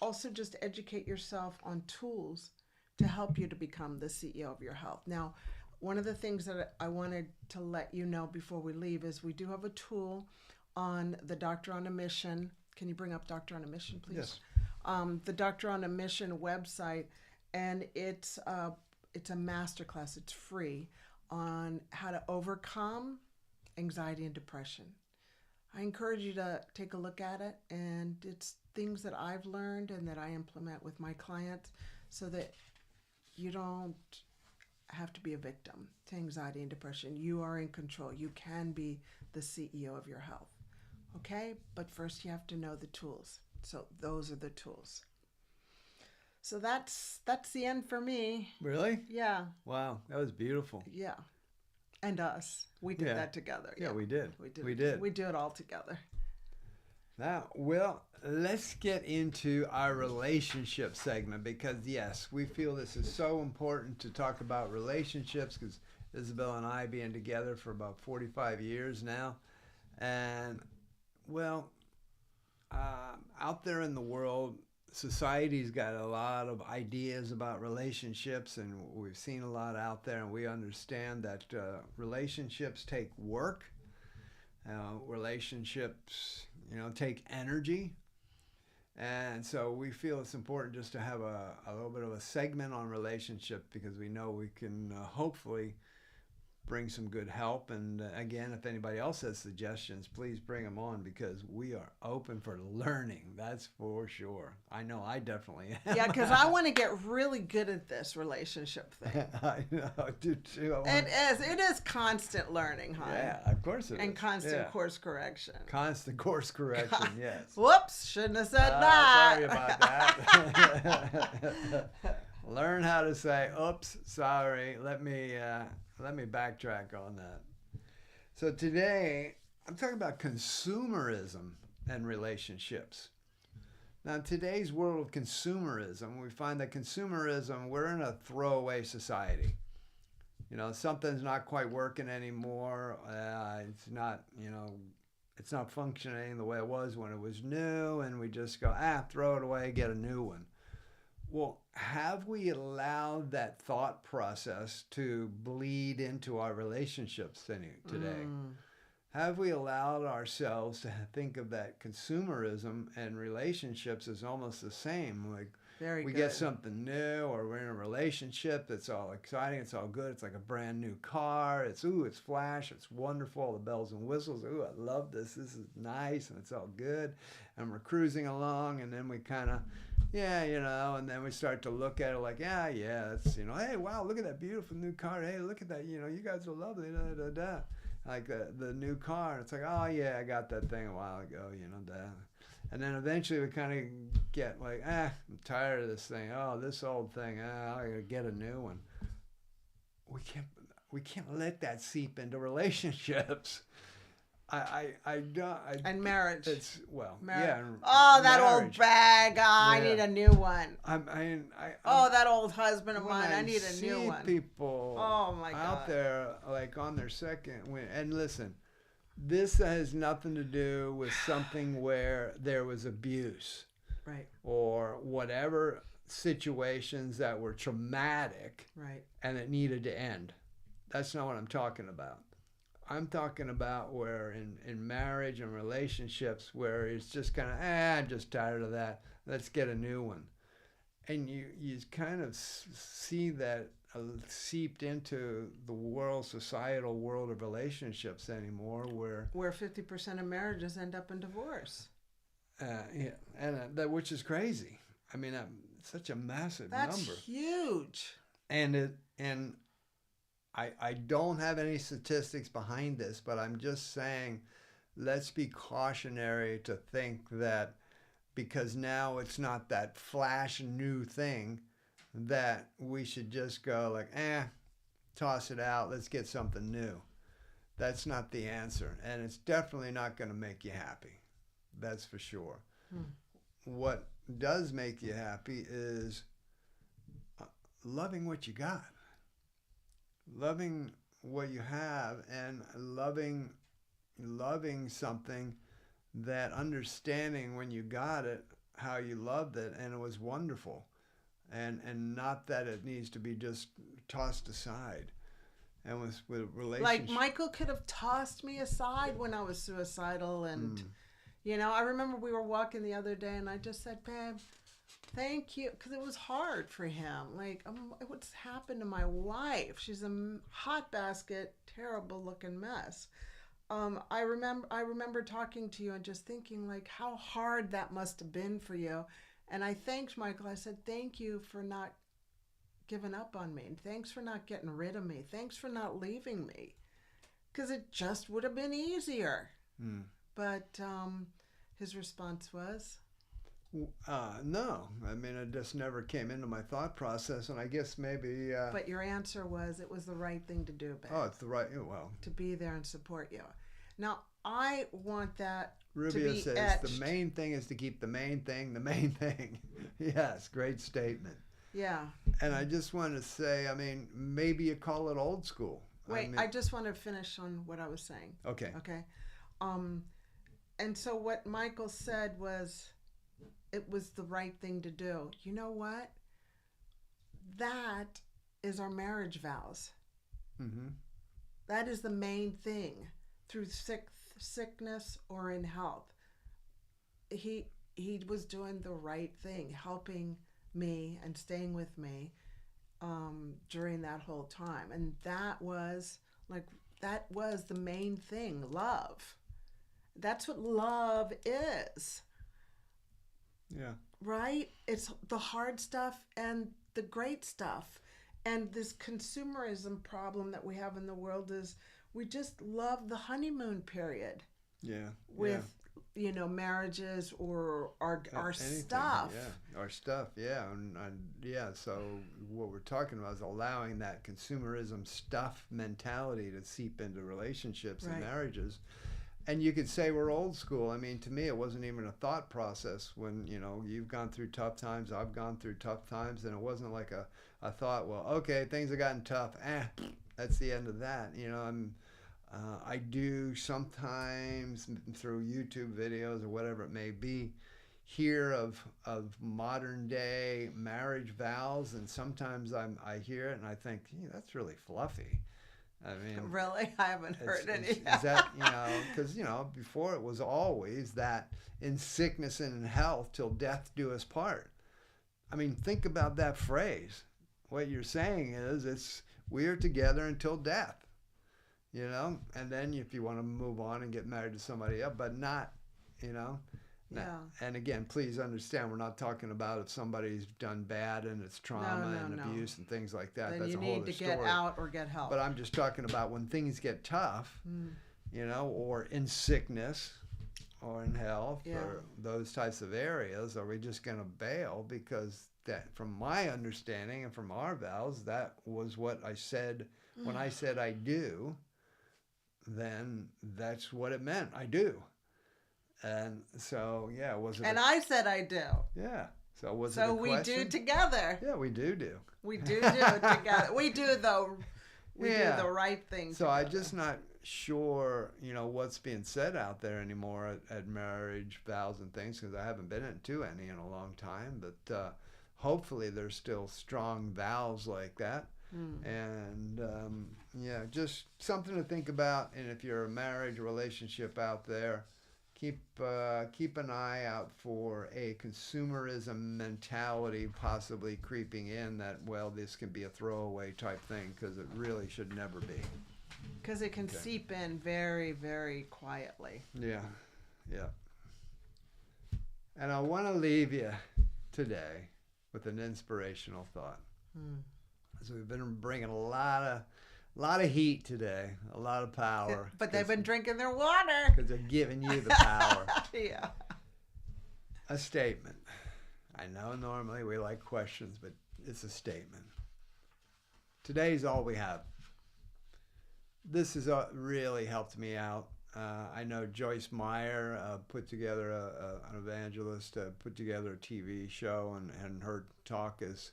also just educate yourself on tools to help you to become the CEO of your health. Now, one of the things that I wanted to let you know before we leave is we do have a tool on the Doctor on a Mission. Can you bring up Doctor on a Mission, please? Yes. The Doctor on a Mission website, and it's a masterclass. It's free on how to overcome anxiety and depression. I encourage you to take a look at it, and it's things that I've learned and that I implement with my clients so that you don't have to be a victim to anxiety and depression. You are in control. You can be the CEO of your health. Okay? But first you have to know the tools. So those are the tools. So that's the end for me. Really? Yeah. Wow, that was beautiful. Yeah. And us. We did that together. Yeah, we did. We did. We did. We do it all together. Now, well, let's get into our relationship segment because, yes, we feel this is so important to talk about relationships because Isabel and I being together for about 45 years now. And, well, out there in the world, society's got a lot of ideas about relationships, and we've seen a lot out there, and we understand that relationships take work. Relationships, take energy. And so we feel it's important just to have a little bit of a segment on relationships because we know we can hopefully bring some good help. And again, if anybody else has suggestions, please bring them on because we are open for learning. That's for sure. I know I definitely am. Yeah, because I want to get really good at this relationship thing. I know, I do too. It is constant learning, huh? Yeah, of course it is. And constant course correction. Constant course correction, yes. Whoops, shouldn't have said that. Sorry about that. Learn how to say, oops, sorry. Let me backtrack on that. So today, I'm talking about consumerism and relationships. Now, in today's world of consumerism, we find that consumerism, we're in a throwaway society. Something's not quite working anymore. It's not functioning the way it was when it was new, and we just go, throw it away, get a new one. Well, have we allowed that thought process to bleed into our relationships today? Have we allowed ourselves to think of that consumerism and relationships as almost the same? Like we get something new, or we're in a relationship that's all exciting, it's all good, it's like a brand new car, it's flash, it's wonderful, all the bells and whistles, I love this is nice, and it's all good, and we're cruising along, and then we kind of, and then we start to look at it like, it's, hey, wow, look at that beautiful new car, hey, look at that, you guys are lovely, like the new car, and it's like, oh yeah, I got that thing a while ago, and then eventually we kind of get like, I'm tired of this thing. Oh, this old thing. I gotta get a new one. We can't let that seep into relationships. And marriage. It's marriage. Oh, that marriage. Old bag. I need a new one. That old husband of mine. I need a new one. People. Oh my God. Out there like on their second win. And listen. This has nothing to do with something where there was abuse, right, or whatever situations that were traumatic, right, and it needed to end. That's not what I'm talking about. I'm talking about where in marriage and relationships where it's just kind of, I'm just tired of that. Let's get a new one. And you kind of see that seeped into the societal world of relationships anymore, where 50% of marriages end up in divorce. Which is crazy. I mean, such a massive number. That's huge. And I don't have any statistics behind this, but I'm just saying, let's be cautionary to think that because now it's not that flash new thing, that we should just go like, toss it out, let's get something new. that's not the answer. And it's definitely not going to make you happy. That's for sure. What does make you happy is loving what you got. Loving what you have and loving something, that understanding when you got it, how you loved it, and it was wonderful. And not that it needs to be just tossed aside. And with relationships. Like Michael could have tossed me aside when I was suicidal. And, you know, I remember we were walking the other day and I just said, babe, thank you. Because it was hard for him. Like, what's happened to my wife? She's a hot basket, terrible looking mess. I remember talking to you and just thinking, like, how hard that must have been for you. And I thanked Michael. I said, thank you for not giving up on me. And thanks for not getting rid of me. Thanks for not leaving me. Because it just would have been easier. But his response was? No. I mean, it just never came into my thought process. And I guess maybe... But your answer was, it was the right thing to do, babe. Oh, it's the right... Well... To be there and support you. Now, I want that Rubia to be says, etched. the main thing is to keep the main thing the main thing. Yes, great statement. Yeah. And I just want to say, I mean, maybe you call it old school. Wait, I mean, I just want to finish on what I was saying. Okay. Okay. And so what Michael said was, it was the right thing to do. You know what? That is our marriage vows. Mm-hmm. That is the main thing. Through sickness or in health, he was doing the right thing, helping me and staying with me during that whole time. And that was the main thing, love. That's what love is. Yeah. Right? It's the hard stuff and the great stuff. And this consumerism problem that we have in the world is, we just love the honeymoon period. Yeah. With, you know, marriages or our anything, stuff. Yeah, our stuff. Yeah. And yeah. So what we're talking about is allowing that consumerism stuff mentality to seep into relationships and marriages. And you could say we're old school. I mean, to me, it wasn't even a thought process when, you know, you've gone through tough times, I've gone through tough times, and it wasn't like a thought, well, okay, things have gotten tough. That's the end of that. You know, I do sometimes through YouTube videos or whatever it may be, hear of modern day marriage vows, and sometimes I hear it and I think, that's really fluffy. I mean, really, I haven't heard any. Is that, you know, because, you know, before it was always that in sickness and in health till death do us part. I mean, think about that phrase. What you're saying is we're together until death, you know, and then if you want to move on and get married to somebody else, but not, you know. Yeah. And again, please understand, we're not talking about if somebody's done bad and it's trauma and abuse and things like that. Then that's you a whole need other to story. get out or get help. But I'm just talking about when things get tough, you know, or in sickness or in health or those types of areas. Are we just going to bail? Because that, from my understanding and from our vows, that was what I said when I said I do. Then that's what it meant. I do. And so, yeah, was it? And I said I do. Yeah. So was it? So we do together. Yeah, we do. We do together. We do the right thing. So together. I'm just not sure, you know, what's being said out there anymore at marriage vows and things, because I haven't been into any in a long time. But hopefully there's still strong vows like that. And yeah, just something to think about. And if you're a marriage relationship out there, keep an eye out for a consumerism mentality possibly creeping in, that, well, this can be a throwaway type thing, because it really should never be. Because it can seep in very, very quietly. Yeah. And I want to leave you today with an inspirational thought. So we've been bringing a lot of heat today, a lot of power. But they've been drinking their water. Because they're giving you the power. Yeah. A statement. I know normally we like questions, but it's a statement. Today's all we have. this has really helped me out. I know Joyce Meyer put together an evangelist, put together a TV show, and her talk is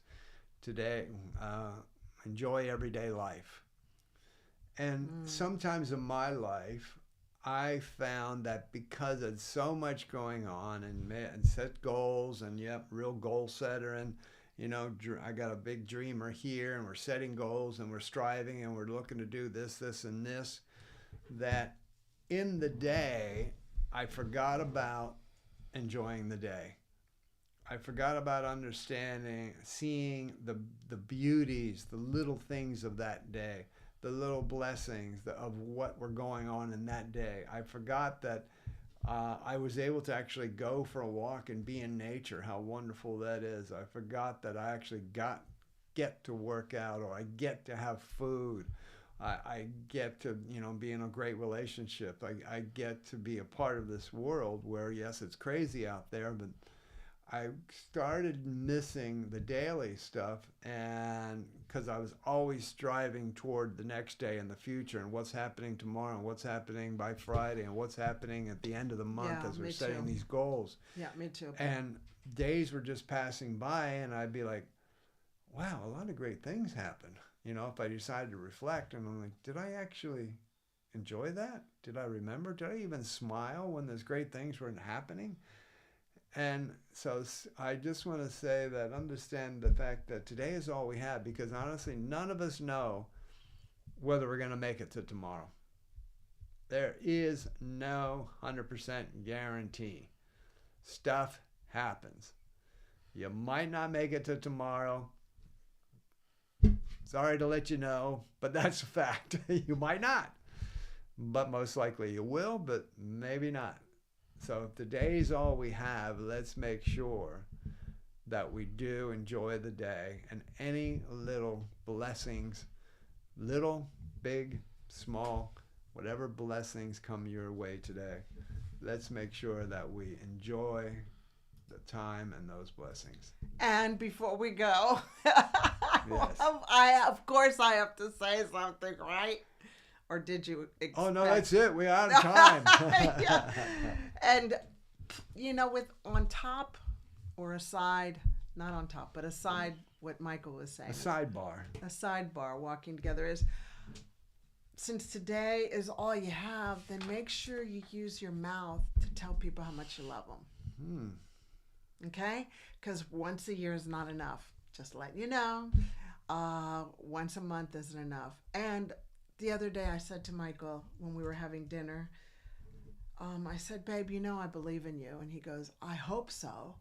today, enjoy everyday life. And sometimes in my life, I found that because of so much going on and set goals and real goal setter, and I got a big dreamer here, and we're setting goals and we're striving and we're looking to do this, and this, that in the day, I forgot about enjoying the day. I forgot about understanding, seeing the beauties, the little things of that day, the little blessings of what were going on in that day. I forgot that I was able to actually go for a walk and be in nature, how wonderful that is. I forgot that I actually get to work out, or I get to have food. I get to, be in a great relationship. I get to be a part of this world where, yes, it's crazy out there, but I started missing the daily stuff, and because I was always striving toward the next day and the future and what's happening tomorrow and what's happening by Friday and what's happening at the end of the month as we're setting these goals. Yeah, me too. And days were just passing by, and I'd be like, wow, a lot of great things happened. If I decided to reflect, and I'm like, did I actually enjoy that? Did I remember? Did I even smile when those great things weren't happening? And so I just want to say that understand the fact that today is all we have, because honestly, none of us know whether we're going to make it to tomorrow. There is no 100% guarantee. Stuff happens. You might not make it to tomorrow. Sorry to let you know, but that's a fact. You might not. But most likely you will, but maybe not. So if today's all we have, let's make sure that we do enjoy the day, and any little blessings, little, big, small, whatever blessings come your way today, let's make sure that we enjoy the time and those blessings. And before we go, Yes. Of course I have to say something, right? Or did you expect? Oh, no, that's it. We're out of time. Yeah. And, with on top or aside, not on top, but aside what Michael was saying. A sidebar. A sidebar walking together is, since today is all you have, then make sure you use your mouth to tell people how much you love them. Okay? Because once a year is not enough. Just let you know. Once a month isn't enough. And the other day I said to Michael when we were having dinner, I said, babe, I believe in you. And he goes, I hope so.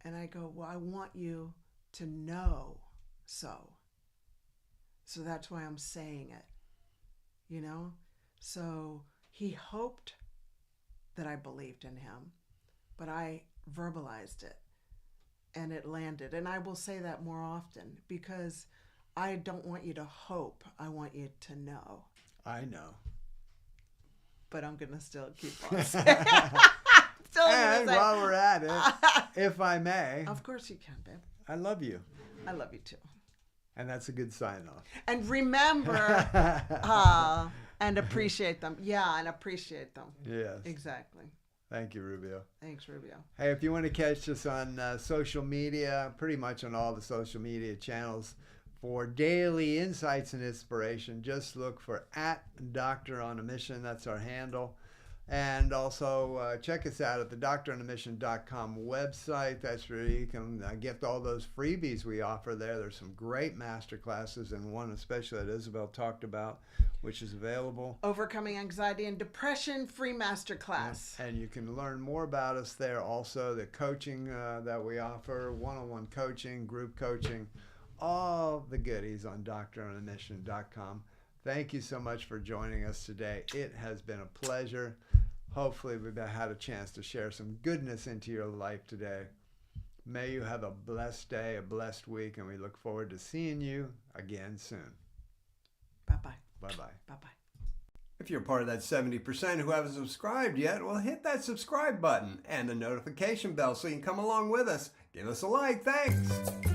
And I go, well, I want you to know so. So that's why I'm saying it, So he hoped that I believed in him, but I verbalized it and it landed. And I will say that more often, because I don't want you to hope. I want you to know. I know. But I'm going to still keep on saying And while we're at it, if I may. Of course you can, babe. I love you. I love you too. And that's a good sign off. And remember, and appreciate them. Yeah, and appreciate them. Yes. Exactly. Thank you, Rubio. Thanks, Rubio. Hey, if you want to catch us on social media, pretty much on all the social media channels, for daily insights and inspiration, just look for @DoctorOnAMission. That's our handle. And also check us out at the DoctorOnAMission.com website. That's where you can get all those freebies we offer there. There's some great master classes, and one especially that Isabel talked about, which is available. Overcoming Anxiety and Depression, free masterclass. And you can learn more about us there. Also, the coaching that we offer, one-on-one coaching, group coaching, all the goodies on DoctorOnAMission.com. Thank you so much for joining us today. It has been a pleasure. Hopefully we've had a chance to share some goodness into your life today. May you have a blessed day, a blessed week, and we look forward to seeing you again soon. Bye-bye. Bye-bye. Bye-bye. If you're part of that 70% who haven't subscribed yet, well, hit that subscribe button and the notification bell so you can come along with us. Give us a like. Thanks.